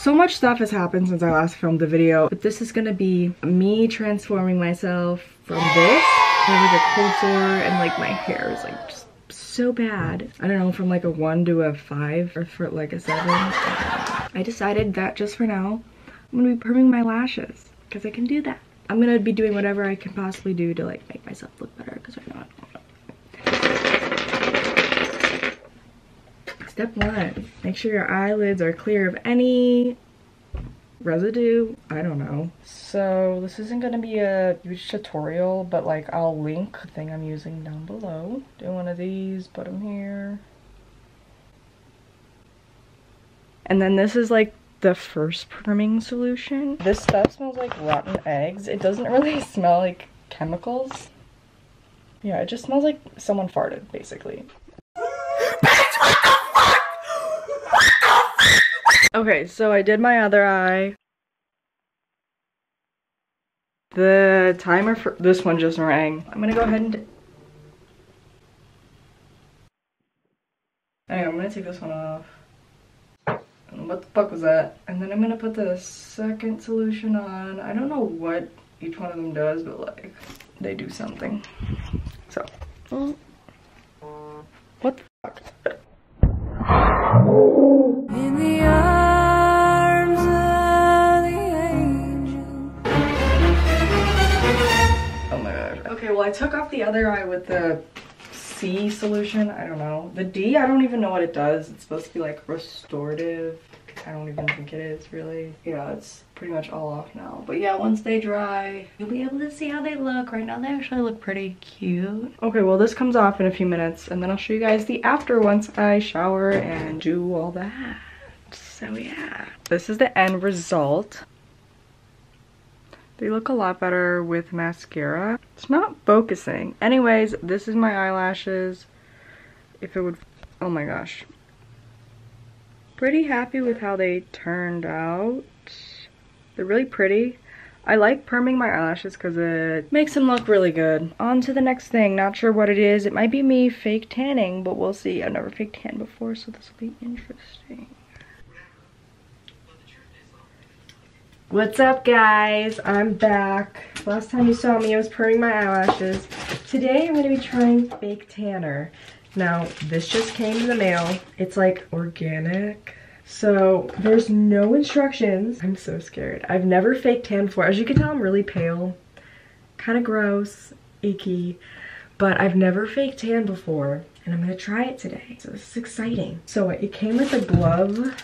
So much stuff has happened since I last filmed the video, but this is gonna be me transforming myself from this. I have like a cold sore and like my hair is like just so bad. I don't know, from like a 1 to a 5 or for like a 7. I decided that just for now, I'm gonna be perming my lashes because I can do that. I'm gonna be doing whatever I can possibly do to like make myself look better because right now I don't. Step 1, make sure your eyelids are clear of any residue. I don't know. So this isn't gonna be a huge tutorial, but like I'll link the thing I'm using down below. Do one of these, put them here. And then this is like the first perming solution. This stuff smells like rotten eggs. It doesn't really smell like chemicals. Yeah, it just smells like someone farted, basically. Okay, so I did my other eye. The timer for this one just rang. I'm gonna go ahead and... Anyway, I'm gonna take this one off. And what the fuck was that? And then I'm gonna put the second solution on. I don't know what each one of them does, but like, they do something. So, what the fuck? In the arms of the angel. Oh my gosh. Okay, well I took off the other eye with the C solution. I don't know. The D, I don't even know what it does. It's supposed to be like restorative. I don't even think it is really. Yeah, it's pretty much all off now. But yeah, once they dry, you'll be able to see how they look. Right now they actually look pretty cute. Okay, well this comes off in a few minutes and then I'll show you guys the after once I shower and do all that. So yeah, this is the end result. They look a lot better with mascara. It's not focusing. Anyways, this is my eyelashes. If it would, oh my gosh. Pretty happy with how they turned out. They're really pretty. I like perming my eyelashes because it makes them look really good. On to the next thing. Not sure what it is. It might be me fake tanning, but we'll see. I've never fake tanned before, so this will be interesting. What's up, guys? I'm back. Last time you saw me, I was perming my eyelashes. Today, I'm going to be trying fake tanner. Now, this just came in the mail. It's like organic. So, there's no instructions. I'm so scared. I've never fake tanned before. As you can tell, I'm really pale. Kind of gross, icky. But I've never fake tanned before. And I'm going to try it today. So, this is exciting. So, it came with a glove.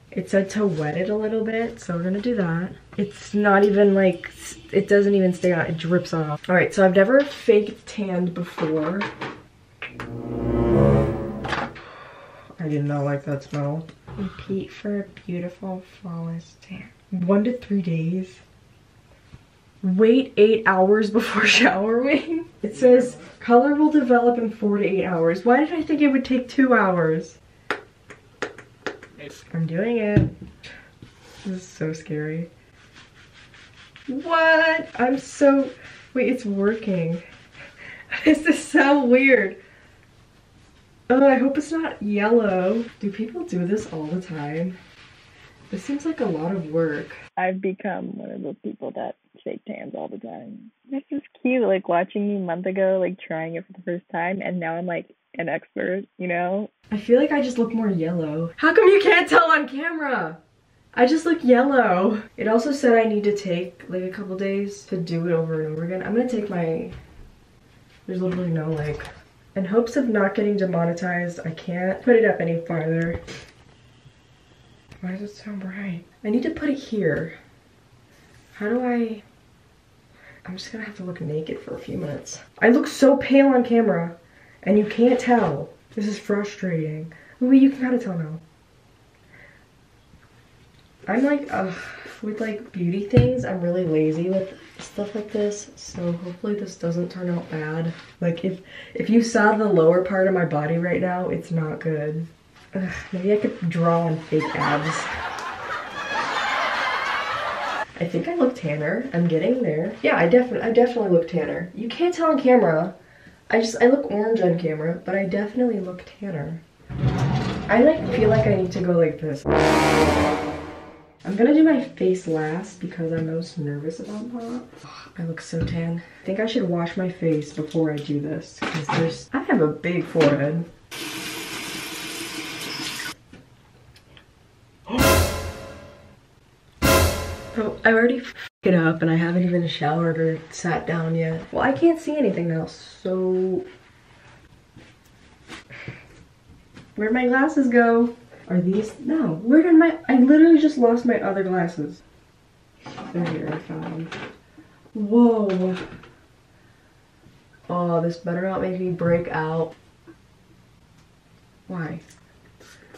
It said to wet it a little bit, so we're gonna do that. It's not even like, it doesn't even stay on, it drips off. All right, so I've never fake tanned before. I did not like that smell. Repeat for a beautiful, flawless tan. 1 to 3 days. Wait 8 hours before showering. It says color will develop in 4 to 8 hours. Why did I think it would take 2 hours? I'm doing it. This is so scary. What? I'm so... Wait, it's working. This is so weird. Oh, I hope it's not yellow. Do people do this all the time? This seems like a lot of work. I've become one of those people that fake tans all the time. This is cute, like watching me a month ago, like trying it for the first time, and now I'm like an expert, you know? I feel like I just look more yellow. How come you can't tell on camera? I just look yellow. It also said I need to take like a couple days to do it over and over again. I'm gonna take my, there's literally no like, in hopes of not getting demonetized, I can't put it up any farther. Why is it so bright? I need to put it here. How do I, I'm just gonna have to look naked for a few minutes. I look so pale on camera and you can't tell. This is frustrating. Well, you can kind of tell now. I'm like, with like beauty things, I'm really lazy with stuff like this. So hopefully this doesn't turn out bad. Like if you saw the lower part of my body right now, it's not good. Ugh, maybe I could draw on fake abs. I think I look tanner. I'm getting there. Yeah, I definitely look tanner. You can't tell on camera. I look orange on camera, but I definitely look tanner. I like feel like I need to go like this. I'm gonna do my face last because I'm most nervous about that. Oh, I look so tan. I think I should wash my face before I do this because I have a big forehead. So I already f***ed it up and I haven't even showered or sat down yet. Well, I can't see anything now, so... Where'd my glasses go? Are these? No. Where did my... I literally just lost my other glasses. They're here, I found them. Whoa. Oh, this better not make me break out. Why?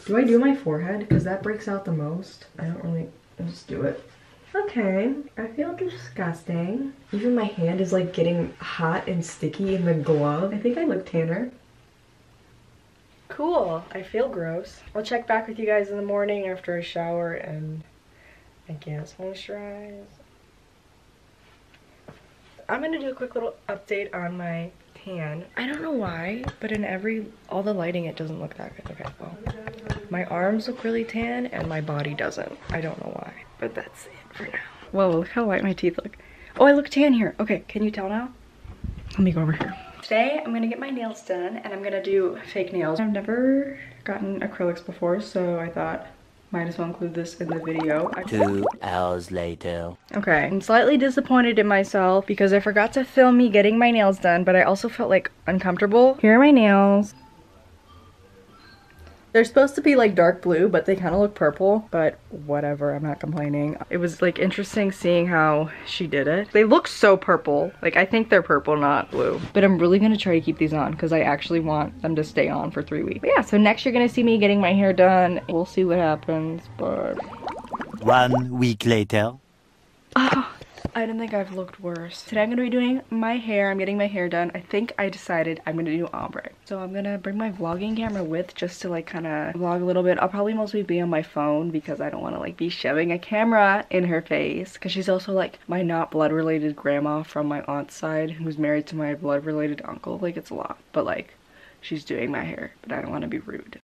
Do I do my forehead? Because that breaks out the most. I don't really... I'll just do it. Okay, I feel disgusting. Even my hand is like getting hot and sticky in the glove. I think I look tanner. Cool, I feel gross. I'll check back with you guys in the morning after I shower and I guess moisturize. I'm gonna do a quick little update on my tan. I don't know why, but in all the lighting it doesn't look that good. Okay, well, my arms look really tan and my body doesn't. I don't know why, but that's it for now. Whoa, look how white my teeth look. Oh, I look tan here. Okay, can you tell now? Let me go over here. Today, I'm gonna get my nails done and I'm gonna do fake nails. I've never gotten acrylics before, so I thought might as well include this in the video. 2 hours later. Okay, I'm slightly disappointed in myself because I forgot to film me getting my nails done, but I also felt like uncomfortable. Here are my nails. They're supposed to be like dark blue, but they kind of look purple, but whatever, I'm not complaining. It was like interesting seeing how she did it. They look so purple. Like I think they're purple, not blue. But I'm really gonna try to keep these on because I actually want them to stay on for 3 weeks. But yeah, so next you're gonna see me getting my hair done. We'll see what happens, but... 1 week later. Oh, I don't think I've looked worse. Today I'm gonna be doing my hair. I'm getting my hair done. I think I decided I'm gonna do ombre. So I'm gonna bring my vlogging camera with just to like kind of vlog a little bit. I'll probably mostly be on my phone because I don't want to like be shoving a camera in her face because she's also like my not blood related grandma from my aunt's side who's married to my blood related uncle. Like it's a lot, but like she's doing my hair, but I don't want to be rude.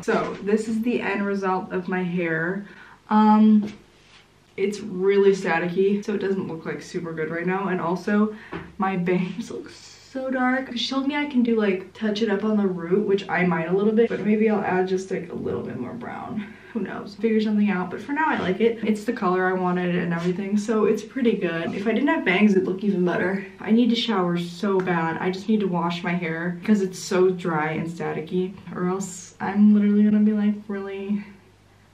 So this is the end result of my hair. It's really staticky, so it doesn't look like super good right now. And also my bangs look so dark. She told me I can do like touch it up on the root, which I might a little bit, but maybe I'll add just like a little bit more brown. Who knows? Figure something out, but for now I like it. It's the color I wanted and everything, so it's pretty good. If I didn't have bangs, it'd look even better. I need to shower so bad. I just need to wash my hair because it's so dry and staticky, or else I'm literally gonna be like really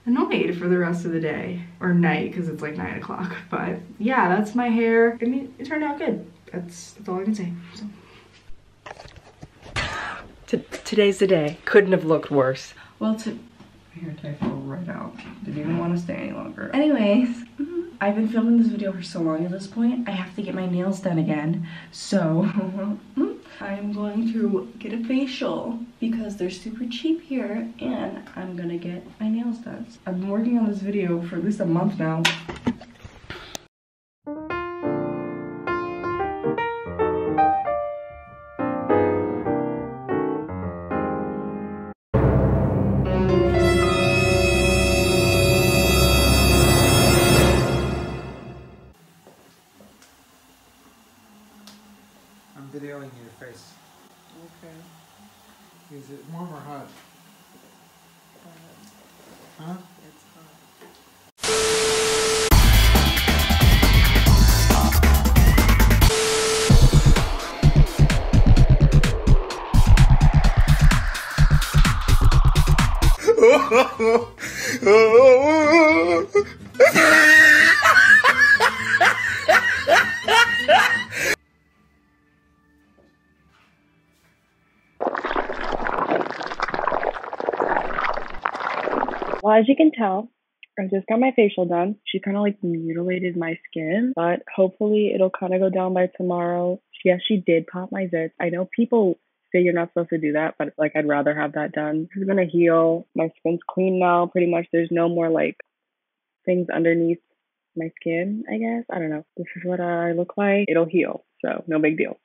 annoyed for the rest of the day or night because it's like 9 o'clock. But yeah, that's my hair. I mean, it turned out good. That's all I can say. So. Today's the day. Couldn't have looked worse. Well, hair tie fell right out. Didn't even want to stay any longer. Anyways, I've been filming this video for so long at this point, I have to get my nails done again. So, I'm going to get a facial because they're super cheap here, and I'm gonna get my nails done. I've been working on this video for at least a month now. Is it warm or hot? Huh? It's hot. Well, as you can tell, I just got my facial done. She kind of like mutilated my skin, but hopefully it'll kind of go down by tomorrow. Yes, she did pop my zits. I know people say you're not supposed to do that, but like I'd rather have that done. This is gonna heal. My skin's clean now, pretty much. There's no more like things underneath my skin, I guess. I don't know. This is what I look like. It'll heal, so no big deal.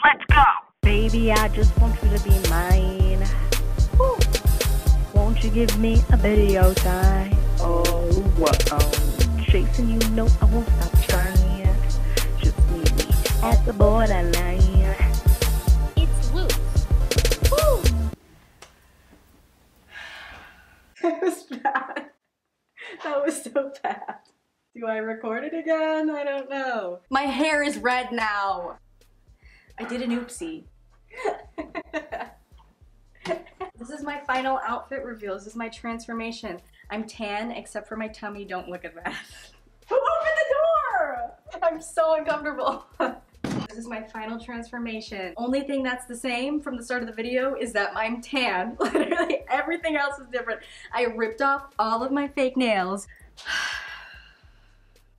Let's go! Baby, I just want you to be mine. Woo. Won't you give me a video time? Oh, chasing you, no, I won't stop trying. Just meet me at the borderline. It's loose. Woo! That was bad. That was so bad. Do I record it again? I don't know. My hair is red now. I did an oopsie. This is my final outfit reveal. This is my transformation. I'm tan except for my tummy. Don't look at that. Who opened the door? I'm so uncomfortable. This is my final transformation. Only thing that's the same from the start of the video is that I'm tan. Literally everything else is different. I ripped off all of my fake nails.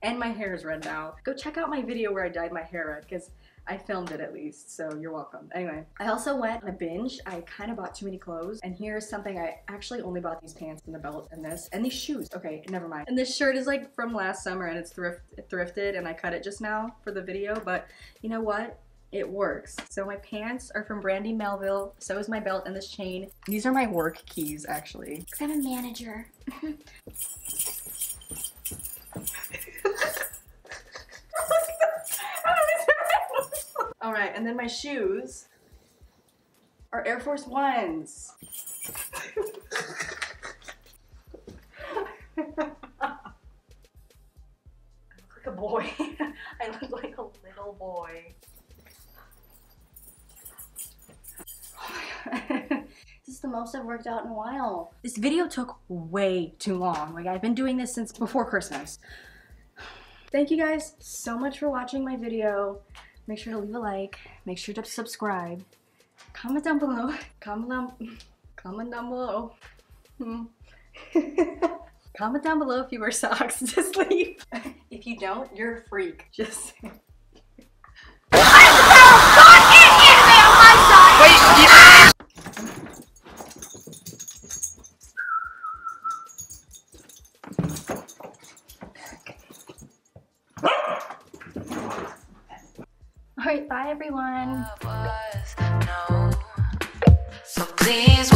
And my hair is red now. Go check out my video where I dyed my hair red because I filmed it at least, so you're welcome. Anyway, I also went on a binge. I kind of bought too many clothes, and here's something. I actually only bought these pants and the belt and this, and these shoes. Okay, never mind. And this shirt is like from last summer, and it's thrifted, and I cut it just now for the video, but you know what? It works. So my pants are from Brandy Melville, so is my belt and this chain. These are my work keys, actually. Because I'm a manager. All right, and then my shoes are Air Force Ones. I look like a boy. I look like a little boy. This is the most I've worked out in a while. This video took way too long. Like, I've been doing this since before Christmas. Thank you guys so much for watching my video. Make sure to leave a like, make sure to subscribe, comment down below, comment down below. Comment down below if you wear socks to sleep. If you don't, you're a freak. Just saying. Alright, bye everyone. So please